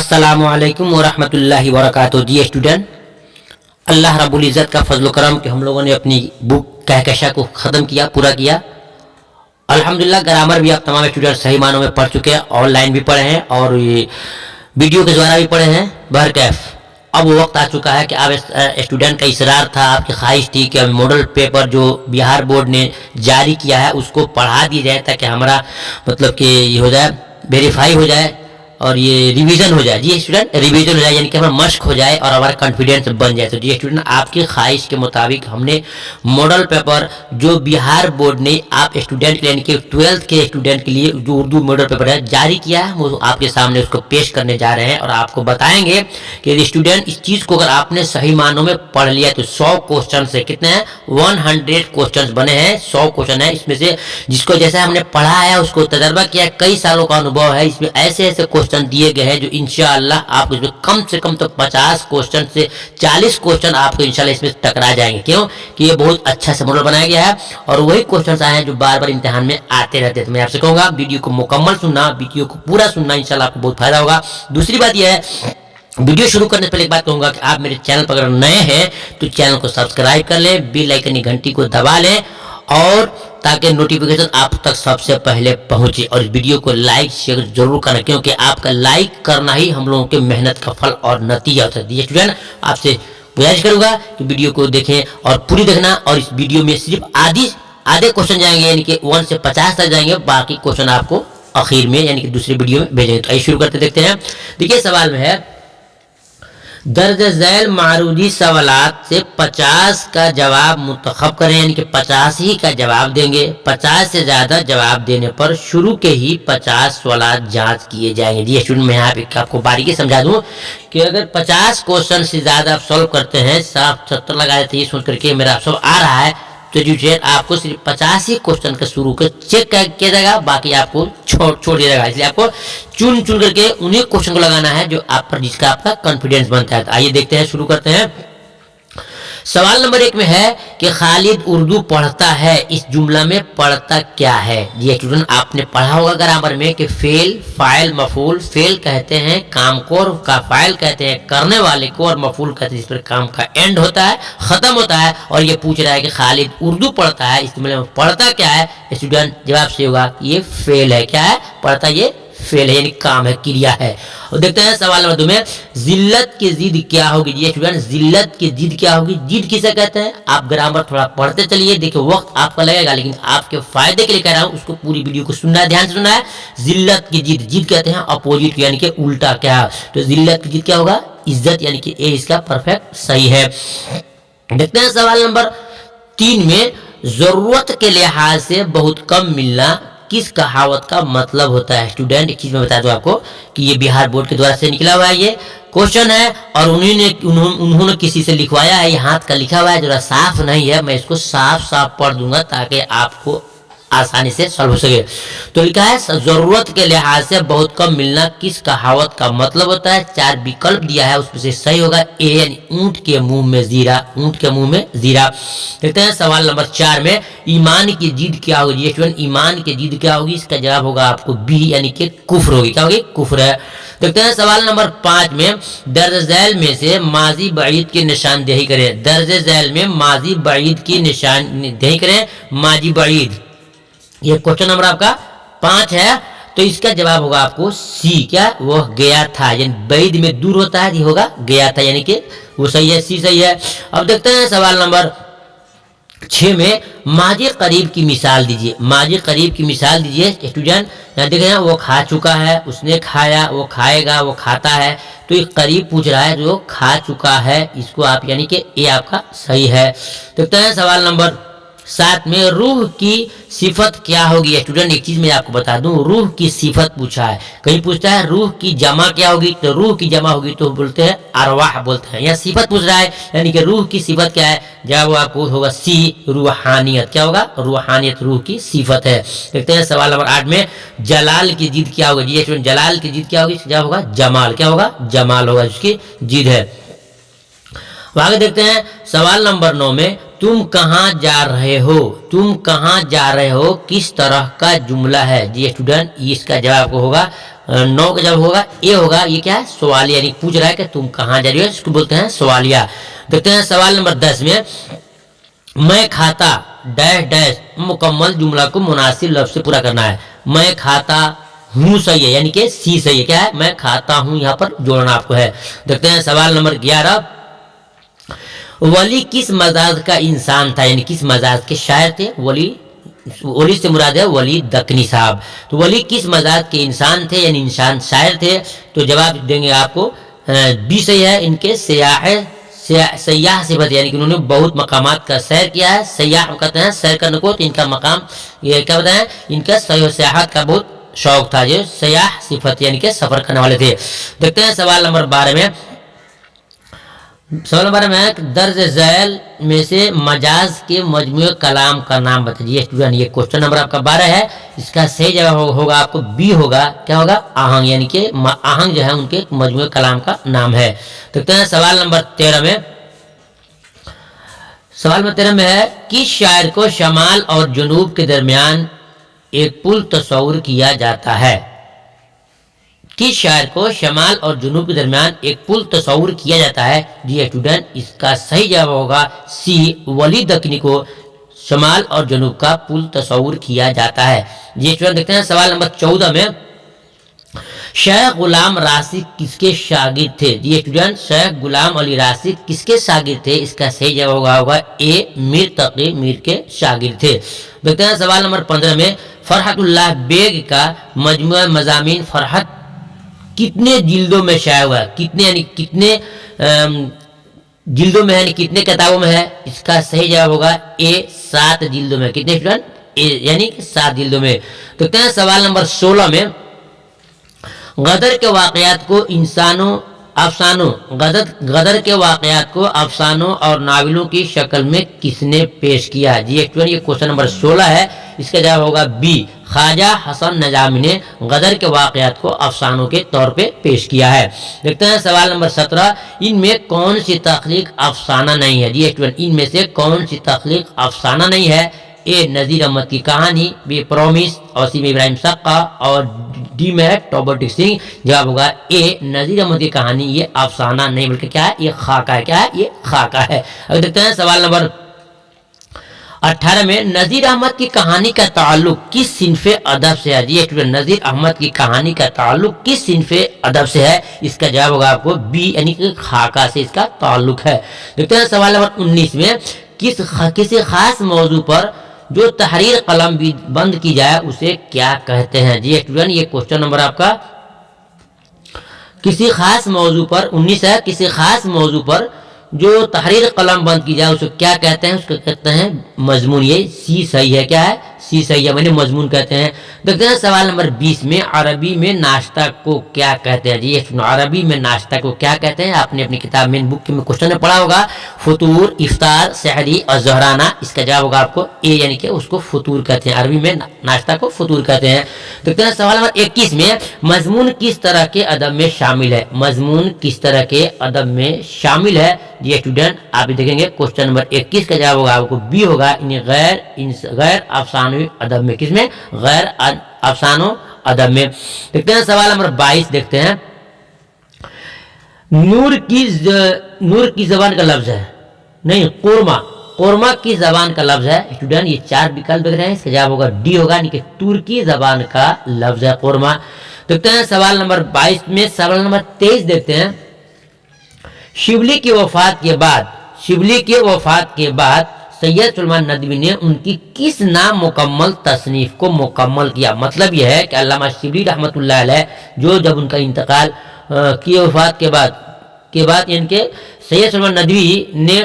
अस्सलामुअलैकुम वरहमतुल्लाहि वबरकातुहू। जी स्टूडेंट, अल्लाह रब्बुल इज़्ज़त का फजल करम कि हम लोगों ने अपनी बुक कहकशा को ख़त्म किया, पूरा किया। अल्हम्दुलिल्लाह ग्रामर भी आप तमाम स्टूडेंट सही मानों में पढ़ चुके हैं, ऑनलाइन भी पढ़े हैं और ये वीडियो के द्वारा भी पढ़े हैं। बहरकैफ अब वो वक्त आ चुका है कि अब स्टूडेंट का इसरार था, आपकी ख्वाहिश थी कि मॉडल पेपर जो बिहार बोर्ड ने जारी किया है उसको पढ़ा दिया जाए ताकि हमारा मतलब कि ये हो जाए, वेरीफाई हो जाए और ये रिवीजन हो जाए। जी स्टूडेंट, रिवीजन हो जाए यानी कि हमारा मश्क हो जाए और हमारा कॉन्फिडेंस बन जाए। तो जी स्टूडेंट, आपकी ख्वाहिश के मुताबिक हमने मॉडल पेपर जो बिहार बोर्ड ने आप स्टूडेंट के यानी कि 12th के स्टूडेंट के लिए जो उर्दू मॉडल पेपर है जारी किया है, वो आपके सामने उसको पेश करने जा रहे हैं और आपको बताएंगे कि स्टूडेंट इस चीज़ को अगर आपने सही मानों में पढ़ लिया तो 100 क्वेश्चन से कितने हैं, 100 क्वेश्चन बने हैं। 100 क्वेश्चन है, इसमें से जिसको जैसे हमने पढ़ा है उसको तजर्बा किया, कई सालों का अनुभव है, इसमें ऐसे ऐसे क्वेश्चन दिए गए हैं जो इंशाअल्लाह आप इसमें कम से कम तो 50 क्वेश्चन से 40 क्वेश्चन आपको इंशाअल्लाह इसमें टकरा जाएंगे। क्यों कि ये बहुत अच्छा से मॉडल बनाया गया है और वही क्वेश्चन आए हैं जो बार बार इम्तिहान में आते रहते हैं। तो मैं आपसे कहूंगा वीडियो को मुकम्मल सुनना, वीडियो को पूरा सुनना, इंशाअल्लाह आपको बहुत फायदा होगा। दूसरी बात यह है, वीडियो शुरू करने से पहले एक बात कहूंगा कि आप मेरे चैनल पर अगर नए हैं तो चैनल को सब्सक्राइब कर लें, बेल आइकन की घंटी को दबा लें और ताकि नोटिफिकेशन आप तक सबसे पहले पहुंचे। और इस वीडियो को लाइक शेयर जरूर करना, क्योंकि आपका लाइक करना ही हम लोगों के मेहनत का फल और नतीजा होता है। स्टूडेंट, आपसे गुजारिश करूंगा कि वीडियो को देखें और पूरी देखना। और इस वीडियो में सिर्फ आधे क्वेश्चन जाएंगे यानी कि 1 से 50 तक जाएंगे, बाकी क्वेश्चन आपको आखिर में यानी कि दूसरी वीडियो में भेजेंगे। तो आइए शुरू करते देखते हैं। देखिए सवाल में है, दर्ज झैल मारूदी सवालात से 50 का जवाब मुंतखब करें, यानी कि 50 ही का जवाब देंगे। 50 से ज्यादा जवाब देने पर शुरू के ही 50 सवालात जांच किए जाएंगे। जी स्टूडेंट, मैं यहाँ पे आपको बारीकी समझा दूं कि अगर 50 क्वेश्चन से ज्यादा आप सॉल्व करते हैं, साफ 70 लगा देते हैं सोच करके मेरा सब आ रहा है, तो जो आपको सिर्फ 50 ही क्वेश्चन का शुरू कर चेक किया जाएगा, बाकी आपको छोड़ दिया जाएगा। इसलिए आपको चुन करके उन्हीं क्वेश्चन को लगाना है जो आप पर जिसका आपका कॉन्फिडेंस बनता है। तो आइए देखते हैं, शुरू करते हैं। सवाल नंबर 1 में है कि खालिद उर्दू पढ़ता है, इस जुमला में पढ़ता क्या है। ये स्टूडेंट आपने पढ़ा होगा ग्रामर में कि फेल, फाइल, मफूल। फेल कहते हैं काम को और का फाइल कहते हैं करने वाले को और मफूल कहते हैं जिस पर काम का एंड होता है, खत्म होता है। और ये पूछ रहा है कि खालिद उर्दू पढ़ता है, इस जुमले में पढ़ता क्या है। स्टूडेंट जवाब से होगा ये फेल है। क्या है? पढ़ता ये फेल है यानी काम है, क्रिया है। और देखते हैं सवाल नंबर 2 में, जिल्लत की जिद क्या होगी। ये स्टूडेंट, जिल्लत की जिद क्या होगी, जिद किसे कहते हैं। आप ग्रामर थोड़ा पढ़ते चलिए, देखिए वक्त आपका लगेगा लेकिन आपके फायदे के लिए कह रहा हूं, उसको पूरी वीडियो को सुनना है, ध्यान से सुनना है। जिल्लत की जिद, जिद कहते हैं अपोजिट यानी कि उल्टा। क्या है? तो जिल्लत की जिद क्या होगा, इज्जत, यानी कि ए इसका परफेक्ट सही है। देखते हैं सवाल नंबर 3 में, जरूरत के लिहाज से बहुत कम मिलना किस कहावत का मतलब होता है। स्टूडेंट एक चीज मैं बता दूं आपको कि ये बिहार बोर्ड के द्वारा से निकला हुआ है, ये क्वेश्चन है और उन्होंने किसी से लिखवाया है, ये हाथ का लिखा हुआ है, जरा साफ नहीं है, मैं इसको साफ पढ़ दूंगा ताकि आपको आसानी से सॉल्व हो सके। तो लिखा है, जरूरत के लिहाज से बहुत कम मिलना किस कहावत का मतलब होता है। 4 विकल्प दिया है, उसमें से सही होगा ए यानी ऊंट के मुंह में जीरा, ऊंट के मुंह में जीरा। देखते हैं सवाल नंबर 4 में, ईमान की जिद क्या होगी। स्टूडेंट, ईमान की जिद क्या होगी, इसका जवाब होगा आपको बी यानी कि कुफ्र होगी। क्या होगी? कुफ्र है। देखते हैं सवाल नंबर 5 में, दर्ज झैल में से माजी बईद की निशानदेही करें। दर्ज झैल में माजी बईद की निशानदेही करें, माजी बईद। ये क्वेश्चन नंबर आपका 5 है, तो इसका जवाब होगा आपको सी। क्या? वो गया था, यानी बैद में दूर होता है, ये होगा गया था, यानी कि वो सही है, सी सही है। अब देखते हैं सवाल नंबर 6 में, माजी करीब की मिसाल दीजिए। माजी करीब की मिसाल दीजिए। स्टूडेंट यहाँ देख रहे हैं, वो खा चुका है, उसने खाया, वो खाएगा, वो खाता है, तो ये करीब पूछ रहा है जो खा चुका है, इसको आप यानी कि ये आपका सही है। देखते हैं सवाल नंबर 7 में, रूह की सिफत क्या होगी। स्टूडेंट एक चीज मैं आपको बता दूं, रूह की सिफत पूछा है, कहीं पूछता है रूह की जमा क्या होगी, तो रूह की जमा होगी तो बोलते हैं अरवाह बोलते हैं। यहाँ सिफत पूछ रहा है यानी कि रूह की सिफत क्या है, जवाब आपको होगा सी, रूहानियत। क्या होगा? रूहानियत रूह की सिफत है। देखते हैं सवाल नंबर 8 में, जलाल की जिद क्या होगी। जी स्टूडेंट, जलाल की जिद क्या होगी, जवाब होगा जमाल। क्या होगा? जमाल होगा, जिसकी जिद है। आगे देखते हैं सवाल नंबर 9 में, तुम कहाँ जा रहे हो, तुम कहाँ जा रहे हो किस तरह का जुमला है। जी स्टूडेंट, इसका जवाब को होगा 9 का जवाब होगा ए होगा। ये क्या है, सवालिया, यानी पूछ रहा है कि तुम कहाँ जा रही हो, इसको बोलते हैं सवालिया। देखते हैं सवाल नंबर 10 में, मैं खाता डैश डैश मुकम्मल जुमला को मुनासिब लफ्ज से पूरा करना है। मैं खाता हूँ सही है, यानी कि सी सही है, क्या है, मैं खाता हूँ, यहाँ पर जोड़ना आपको है। देखते हैं सवाल नंबर 11, वली किस मजाज का इंसान था, यानी किस मजाज के शायर थे। वली से मुराद है वली दकनी साहब। तो वली किस मजाज के इंसान थे, यानी इंसान शायर थे। तो जवाब देंगे आपको बी सही है, इनके सयाह सिफत, यानी कि उन्होंने बहुत मकामात का सैर किया है। सयाह कहते हैं सैर करने को, तो इनका मकाम ये क्या बताएं, इनका सयाहत का बहुत शौक था, जो सयाह सिफत यानी कि सफर करने वाले थे। देखते हैं सवाल नंबर 12 में, सवाल नंबर में दर्ज झैल में से मजाज के मजमूए कलाम का नाम बताइए। स्टूडेंट, ये क्वेश्चन नंबर आपका 12 है, इसका सही जवाब होगा आपको बी होगा, क्या होगा, आहंग, यानी कि आहंग जो है उनके मजमूए कलाम का नाम है। देखते हैं सवाल नंबर 13 में, सवाल नंबर 13 में है, किस शायर को शमाल और जनूब के दरमियान एक पुल तस्वुर किया जाता है। किस शायर को शमाल और जुनूब के दरमियान एक पुल तस्वुर किया जाता है। जी स्टूडेंट, इसका सही जवाब होगा सी, वली दकनी को शमाल और जनूब का पुल तस्वुर किया जाता है। जी स्टूडेंट, देखते हैं सवाल नंबर 14 में, शेख गुलाम राशिद किसके शागिर्द थे। जी स्टूडेंट, शेख गुलाम अली राशिद किसके शागिर्द थे, इसका सही जवाब होगा ए, मीर तकी मीर के शागिर्द थे। देखते हैं सवाल नंबर 15 में, फरहतुल्लाह बेग का मजमूआ मज़ामीन फरहत कितने जिल्दों में शाया हुआ है। कितने यानी कितने जिल्दों में है, यानी कितने किताबों में है, इसका सही जवाब होगा ए, 7 जिल्दों में। कितने स्टूडेंट, यानी 7 जिल्दों में। तो कहते हैं सवाल नंबर 16 में, गदर के वाकयात को गदर के वाकयात को अफसानों और नावलों की शक्ल में किसने पेश किया। जी स्टूडेंट, ये क्वेश्चन नंबर 16 है, इसका जवाब होगा बी, ख्वाजा हसन नजामी ने गदर के वाकयात को अफसानों के तौर पे पेश किया है। देखते हैं सवाल नंबर 17, इनमें कौन सी तख्लीक अफसाना नहीं है। जी स्टूडेंट, इनमें से कौन सी तख्लीक अफसाना नहीं है। ए, नज़ीर अहमद की कहानी, बी, प्रॉमिस, और सी में इब्राहिम सक्का, और डी में है टॉबर्टी सिंह। जवाब होगा ए, नज़ीर अहमद की कहानी ये अफसाना नहीं बल्कि क्या है, ये खाका है। क्या है, ये खाका है। अब देखते हैं सवाल नंबर 18 में, नज़ीर अहमद की कहानी का ताल्लुक किस सिनफे अदब से है। जी स्टूडेंट, नज़ीर अहमद की कहानी का ताल्लुक किस सिनफे अदब से है, इसका जवाब होगा आपको बी, यानी कि खाका से इसका ताल्लुक है। देखते हैं सवाल नंबर 19 में, किसी खास मौजू पर जो तहरीर कलम भी बंद की जाए उसे क्या कहते हैं। जी स्टूडेंट, ये क्वेश्चन नंबर आपका किसी खास मौजू पर 19 है, किसी खास मौजू पर जो तहरीर कलम बंद की जाए उसे क्या कहते हैं, उसको कहते हैं मजमून। ये सी सही है, क्या है, सी सही है, मैंने मजमून कहते हैं। देखते हैं सवाल नंबर 20 में, अरबी में नाश्ता को क्या कहते हैं। जी अरबी में नाश्ता को क्या कहते हैं, आपने अपनी किताब में बुक में क्वेश्चन में पढ़ा होगा, फतूर, इफ्तार, सहरी और जहराना। इसका जवाब होगा आपको ए, यानी कि उसको फतूर कहते हैं, अरबी में नाश्ता को फतूर कहते हैं। देखते हैं सवाल नंबर 21 में, मजमून किस तरह के अदब में शामिल है। मजमून किस तरह के अदब में शामिल है। जी स्टूडेंट, आप देखेंगे क्वेश्चन नंबर 21 का जवाब होगा आपको बी होगा, गैर अफसानवी अदब में। किसमें, गैर अफसानो अदब में। देखते हैं सवाल नंबर 22, देखते हैं, नूर की जबान का लफ्ज है, नहीं, कोरमा की जबान का लफ्ज है। स्टूडेंट, ये 4 विकल्प देख रहे हैं, इसका जवाब होगा डी होगा, यानी कि तुर्की जबान का लफ्ज है कोरमा। देखते हैं सवाल नंबर 22 में, सवाल नंबर 23 देखते हैं, शिबली की वफात के बाद सैयद सुलेमान नदवी ने उनकी किस नामुकम्मल तसनीफ को मुकम्मल किया। मतलब यह है कि अल्लामा शिबली रहमतुल्लाह अलैह जो जब उनका इंतकाल की वफात के बाद इनके सैयद सुलेमान नदवी ने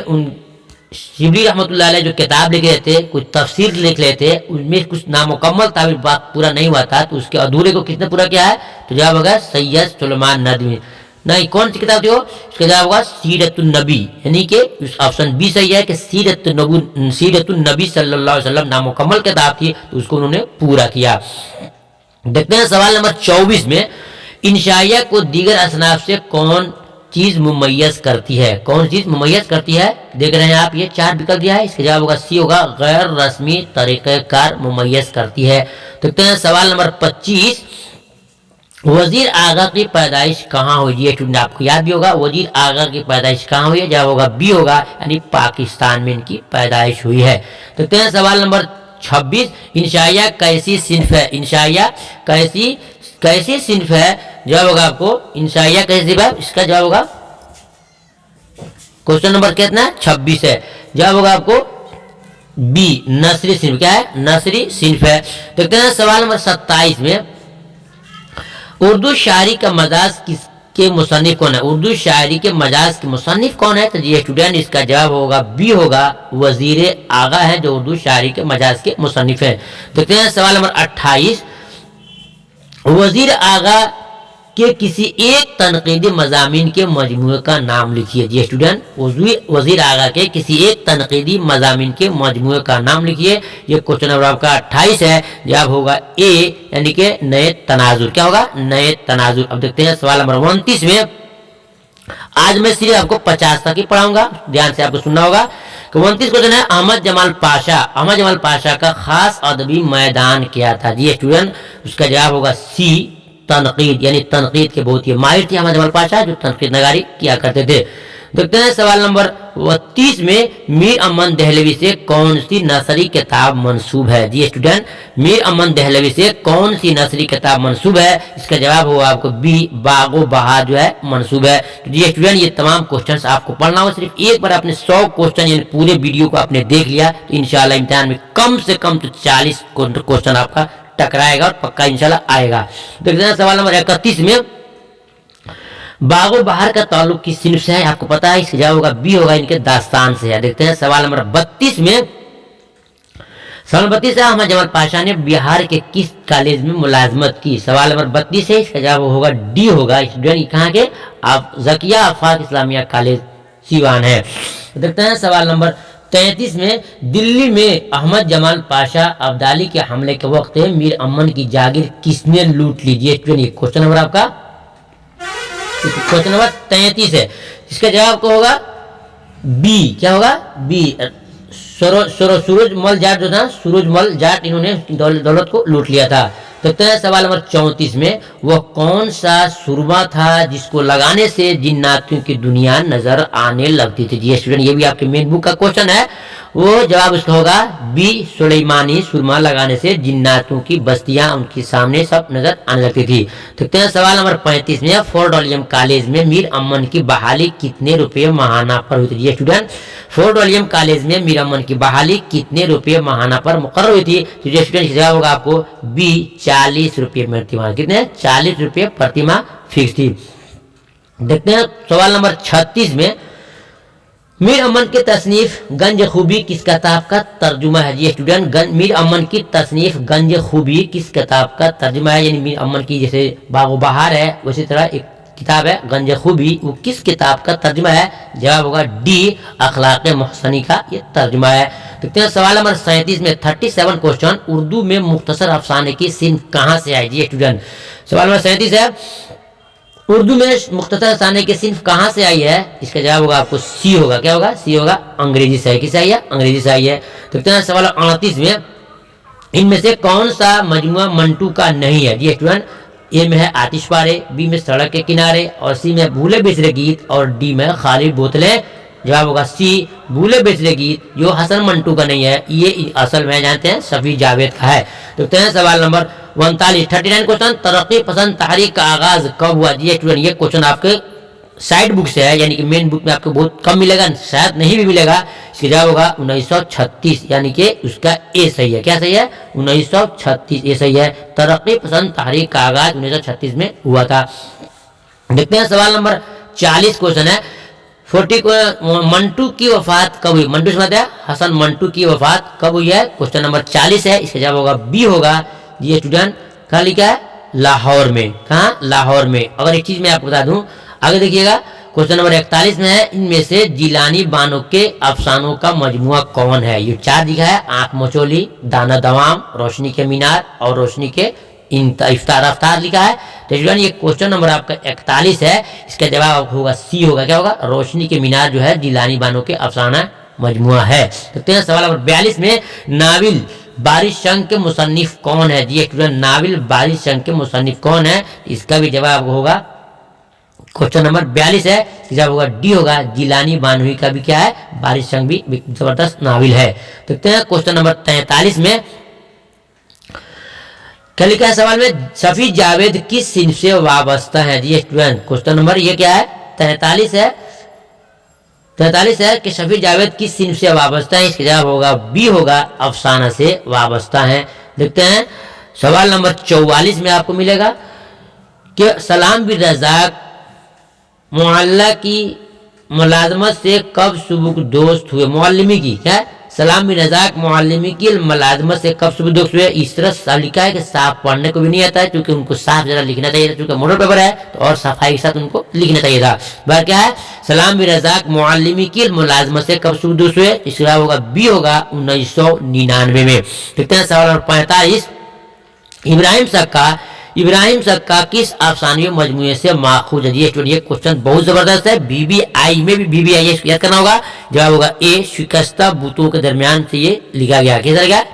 शिबली रहमतुल्लाह अलैह जो किताब लिख रहे थे, कुछ तफसीर लिख रहे थे, उनमें कुछ नामुकम्मल ताबीर बात पूरा नहीं हुआ था, तो उसके अधूरे को किसने पूरा किया है। तो जवाब होगा सैयद सुलेमान नदवी। नहीं, कौन सी किताब थी वो, इसका जवाब होगा सीरतुन नबी, यानी कि ऑप्शन बी सही है कि सीरतुन नबी सल्लल्लाहु अलैहि वसल्लम नामुकम्मल किताब थी, तो उसको उन्होंने पूरा किया। देखते हैं सवाल नंबर 24 में, इंशाइया को दीगर असनाफ से कौन चीज मुमय्यज करती है? कौन चीज मुमय्यज करती है? देख रहे हैं आप, ये 4 विकल्प दिया है, इसका जवाब होगा सी होगा, गैर रस्मी तरीक़ेकार मुमय्यज करती है। देखते हैं सवाल नंबर 25, वजीर आगा की पैदाइश कहाँ हुई? ये स्टूडेंट आपको याद भी होगा, वजीर आगा की पैदाइश कहाँ हुई है? जवाब होगा बी होगा, यानी पाकिस्तान में इनकी पैदाइश हुई है। देखते हैं सवाल नंबर 26, इंशाइया कैसी सिन्फ है? इंशाइया कैसी सिन्फ है? जवाब होगा आपको इंशाइया कैसी सिन्फ है, इसका जवाब होगा, क्वेश्चन नंबर कितना है? 26 है। जवाब होगा आपको बी, नसरी सिन्फ। क्या है? नसरी सिन्फ है। देखते हैं सवाल नंबर 27 में, उर्दू शायरी का मजाज किसके मुसन्निफ कौन है? उर्दू शायरी के मजाज के मुसन्निफ कौन है? तो ये स्टूडेंट इसका जवाब होगा बी होगा, वजीर आगा है जो उर्दू शायरी के मजाज के मुसन्निफ है। देखते हैं सवाल नंबर 28, वजीर आगा के किसी एक तनकीदी मजामीन के मजमूए का नाम लिखिए। जी स्टूडेंट, वजीर आगा के किसी एक तनकीदी मजामीन के मजमूए का नाम लिखिए। ये क्वेश्चन नंबर आपका 28 है। जवाब होगा ए, यानी कि नए तनाजुर। क्या होगा? नए तनाजुर। अब देखते हैं सवाल नंबर 29 में, आज मैं सिर्फ आपको 50 तक ही पढ़ाऊंगा, ध्यान से आपको सुनना होगा। 29 क्वेश्चन है, अहमद जमाल पाशा का खास अदबी मैदान क्या था? जी स्टूडेंट, उसका जवाब होगा सी, तनकीद, यानी तनकीद के बहुत ही माहिर थे अहमद जमाल पाशा, जो तनकीद नगारी किया करते थे। देखते हैं सवाल नंबर 32 में, मीर अमन दहलवी से कौन सी नसरी किताब मंसूब है? जी स्टूडेंट, मीर अमन दहलवी से कौन सी नसरी किताब मंसूब है? इसका जवाब होगा आपको बी, बागो बहार जो है मंसूब है। तो जी स्टूडेंट, ये तमाम क्वेश्चंस आपको पढ़ना हो, सिर्फ एक बार आपने 100 क्वेश्चन यानी पूरे वीडियो को आपने देख लिया तो इंशाल्लाह इम्तिहान में कम से कम तो 40 क्वेश्चन आपका टकराएगा और पक्का इंशाल्लाह आएगा। देखते हैं सवाल नंबर 31 में, बागो बहार का ताल्लुक किस सिन्फ से है? आपको पता है, इसका जवाब होगा बी होगा, इनके दास्तान से है। देखते हैं सवाल नंबर 32 में, सवाल 32 है, अहमद जमाल पाशा ने बिहार के किस कॉलेज में मुलाजमत की? सवाल नंबर 32 है, इसका जवाब होगा डी होगा, स्टूडेंट कहाँ के? आप जकिया आफाक इस्लामिया कॉलेज सीवान है। देखते हैं सवाल नंबर 33 में, दिल्ली में अहमद जमाल पाशा अब्दाली के हमले के वक्त मीर अमन की जागीर किसने लूट ली? जी स्टूडेंट, क्वेश्चन नंबर आपका क्वेश्चन नंबर 33 है, इसका जवाब को होगा बी। क्या होगा? बी, सूरजमल जाट जो था, सूरजमल जाट, इन्होंने दौलत को लूट लिया था। देखते हैं सवाल नंबर 34 में, वह कौन सा सुरमा था जिसको लगाने से जिन्नातियों की दुनिया नजर आने लगती थी? जी स्टूडेंट, ये भी आपके मेन बुक का क्वेश्चन है। वो जवाब उसका होगा बी, सुलेमानी सुरमा लगाने से जिन्नातों की बस्तियां उनके सामने सब नजर आने लगती थी। देखते हैं सवाल नंबर 35 में, फोर्ट विलियम कॉलेज में मीर अमन की बहाली कितने रुपए माहाना पर हुई थी? जी स्टूडेंट, फोर्ट विलियम कॉलेज में मीर अमन की बहाली कितने रुपए माहाना पर मुकर्रर हुई थी? तो जी स्टूडेंट, जवाब होगा आपको बी, 40 रुपये प्रतिमाह। कितने? 40 रुपये प्रतिमाह फिक्स थी। देखते हैं सवाल नंबर 36 में, मीर अमन की तसनीफ गंज खूबी किस किताब का तर्जुमा है? जी स्टूडेंट, मीर अमन की तसनीफ गंज खूबी किस किताब का तर्जुमा है? यानी मीर अमन की जैसे बागो बहार है, उसी तरह एक किताब है गंज खूबी, वो किस किताब का तर्जुमा है? जवाब होगा डी, अखलाक मोहसनी का ये तर्जुमा है। देखते हैं सवाल नंबर 37 में, 37 क्वेश्चन, उर्दू में मुख्तसर अफसाने की सिन्फ कहाँ से आई? जी स्टूडेंट, सवाल नंबर 37 है, उर्दू में मुख्तसर अफसाने की सिन्फ कहाँ से आई है? इसका जवाब होगा आपको सी होगा। क्या होगा? सी होगा, अंग्रेजी से। किससे आई है? अंग्रेजी से आई है। देखते हैं सवाल 38 में, इनमें से कौन सा मजमुआ मंटू का नहीं है? जी स्टूडेंट, ए में है आतिशबारे, बी में सड़क के किनारे, और सी में भूले बिसरे गीत, और डी में खाली बोतलें। जवाब होगा सी, भूले बिसरे गीत, जो हसन मंटू का नहीं है, ये असल में जानते हैं सफी जावेद का है। देखते हैं सवाल नंबर 39 क्वेश्चन, तरक्की पसंद तहरीक का आगाज कब हुआ? जी स्टूडेंट, ये क्वेश्चन आपके साइड बुक से है, यानी कि मेन बुक में आपको बहुत कम मिलेगा, शायद नहीं भी मिलेगा। इसका जवाब होगा 1936, यानी कि उसका ए सही है। क्या सही है? 1936 ए सही है। तरक्की पसंद तहरीक का आगाज 1936 में हुआ था। देखते हैं सवाल नंबर 40 क्वेश्चन है, 40 को मंटू की वफात कब हुई? मंटू समझते हैं, हसन मंटू की वफात कब हुई है? क्वेश्चन नंबर 40 है, इसका जवाब होगा बी होगा। ये स्टूडेंट, कहाँ लिखा है? लाहौर में। कहाँ? लाहौर में। अगर एक चीज मैं आपको बता दूं, आगे देखिएगा, क्वेश्चन नंबर 41 में है, इनमें से जिलानी बानो के अफसानों का मजमुआ कौन है? ये 4 दिखा है, आंख मचोली, दाना दवाम, रोशनी के मीनार और रोशनी के इफ्तार अफ्तार लिखा है। तो स्टूडेंट ये क्वेश्चन नंबर आपका 41 है, इसका जवाब होगा सी होगा। क्या होगा? रोशनी के मीनार जो है जिलानी बानो के अफसाना मजमुआ है। तो सवाल नंबर 42 में नाविल बारिश संग के मुसन्निफ कौन है? जी स्टूडेंट, नाविल बारिश संग के मुसन्निफ कौन है? इसका भी जवाब होगा क्वेश्चन नंबर 42 है, जवाब होगा डी होगा। जिलानी बानवी का भी क्या है? बारिश संग भी जबरदस्त नाविल है। देखते हैं क्वेश्चन नंबर 43 में क्या लिखा है सवाल में, शफी जावेद किस सिंफ से वाबस्ता है? जी स्टूडेंट, क्वेश्चन नंबर ये क्या है? 43 है। 43 है कि शफी जावेद किस सिंफ से वाबस्ता है? इसका जवाब होगा बी होगा, अफसाना से वाबस्ता है। देखते हैं सवाल नंबर 44 में आपको मिलेगा कि सलाम बिन रज़ाक मुअल्ला की मुलाजमत से कब सुबुक दोस्त हुए? मुअल्लिमी की क्या? सलाम बिन रज़ाक मुअल्लिमी की मुलाजमत से कब सुबुक दोस्त हुए? इस तरह लिखा है कि साफ पढ़ने को भी नहीं आता है, क्योंकि उनको साफ जरा लिखना चाहिए था, क्योंकि मॉडल पेपर है तो और सफाई के साथ उनको लिखना चाहिए था। बात क्या है? सलाम बिन रज़ाक मुअल्लिमी की मुलाजमत से कब सुबुक दोस्त हुए? इसका होगा बी होगा, 1999 में। देखते हैं सवाल नंबर 45, इब्राहिम सक्का किस अफसानी मजमूए से माखूज है? ये क्वेश्चन बहुत जबरदस्त है, बीबीआई में भी बीबीआई याद करना होगा। जवाब होगा ए, शिकस्ता बूतों के दरमियान से ये लिखा गया। कैसा गया?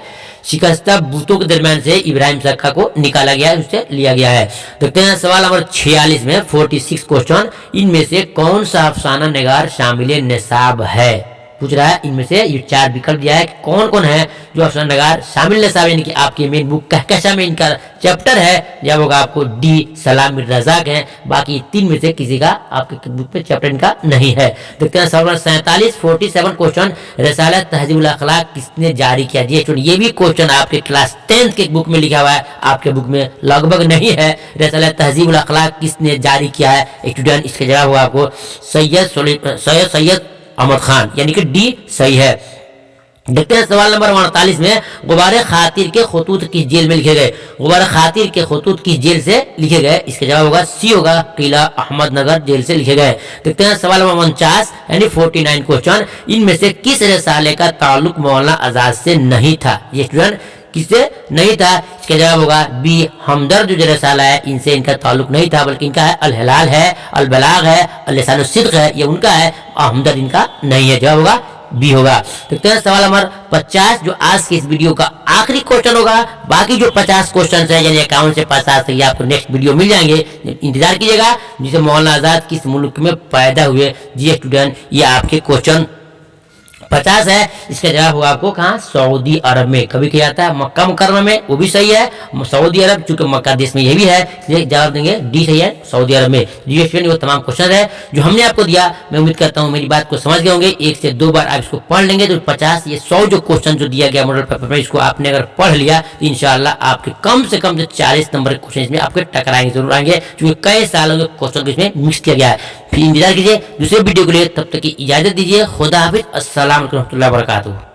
शिकस्ता बूतों के दरमियान से इब्राहिम सक्का को निकाला गया है, उससे लिया गया है। देखते हैं सवाल नंबर 46 में 46 क्वेश्चन, इनमें से कौन सा अफसाना निगार शामिल निसाब है? पूछ रहा है। इनमें से ये 4 विकल्प दिया है कि कौन कौन है जो अफसाना निगार शामिल निसाब यानी कि आपकी मेन बुक कहकशा में इनका चैप्टर है। जब होगा आपको डी, सलाम बिन रज़ाक है। बाकी 3 में से किसी का आपके बुक पे चैप्टर इनका नहीं है। देखते हैं सवाल 47 47 क्वेश्चन, रिसाला तहज़ीबुल अखलाक किसने जारी किया? जी ये भी क्वेश्चन आपके क्लास 10th के बुक में लिखा हुआ है, आपके बुक में लगभग नहीं है। रिसाला तहज़ीबुल अखलाक किसने जारी किया है स्टूडेंट? इसका जवाब होगा आपको सैयद अहमद खान, यानी कि डी सही है। देखते हैं सवाल नंबर 48 में, गुबारे खातिर के खतूत किस जेल में लिखे गए? गुबारे खातिर के खतूत किस जेल से लिखे गए? इसका जवाब होगा सी होगा, किला अहमदनगर जेल से लिखे गए। देखते हैं सवाल नंबर 49 यानी 49 क्वेश्चन, इनमें से किस रिसाले का ताल्लुक मौलाना आजाद से नहीं था? ये स्टूडेंट किससे नहीं था? इसका जवाब होगा बी, हमदर्द जो रिसाला है इनसे इनका ताल्लुक नहीं था, बल्कि इनका है अल हिलाल है, अल बलाग है, अल लिसान सिद्क है, ये उनका है, हमदर्द इनका नहीं है। जवाब होगा बी होगा। देखते हैं सवाल नंबर 50 जो आज के इस वीडियो का आखिरी क्वेश्चन होगा। बाकी जो 50 क्वेश्चन है यानी 51 से 50 तक ये आपको नेक्स्ट वीडियो मिल जाएंगे, इंतजार कीजिएगा। जिसे मौलाना आजाद किस मुल्क में पैदा हुए? जी स्टूडेंट, ये आपके क्वेश्चन 50 है। इसका जवाब होगा आपको कहाँ? सऊदी अरब में। कभी किया जाता है मक्का मुकर्रमा में, वो भी सही है। सऊदी अरब चूंकि मक्का देश में ये भी है, इसलिए जवाब देंगे डी सही है, सऊदी अरब में। जी स्टूडेंट, वो तमाम क्वेश्चन है जो हमने आपको दिया। मैं उम्मीद करता हूँ मेरी बात को समझ गए होंगे। 1 से 2 बार आप इसको पढ़ लेंगे तो 50 ये 100 जो क्वेश्चन जो दिया गया मॉडल पेपर में, इसको आपने अगर पढ़ लिया तो इंशाल्लाह आपके कम से कम 40 नंबर के क्वेश्चन इसमें आपके टकराएंगे, जरूर आएंगे, क्योंकि कई सालों के क्वेश्चन इसमें मिक्स किया गया है। फिर इंतजार कीजिए दूसरे वीडियो के लिए, तब तक की इजाजत दीजिए। खुदा हाफिज, अस्सलाम वालेकुम रहमतुल्लाहि व बरकातुहू।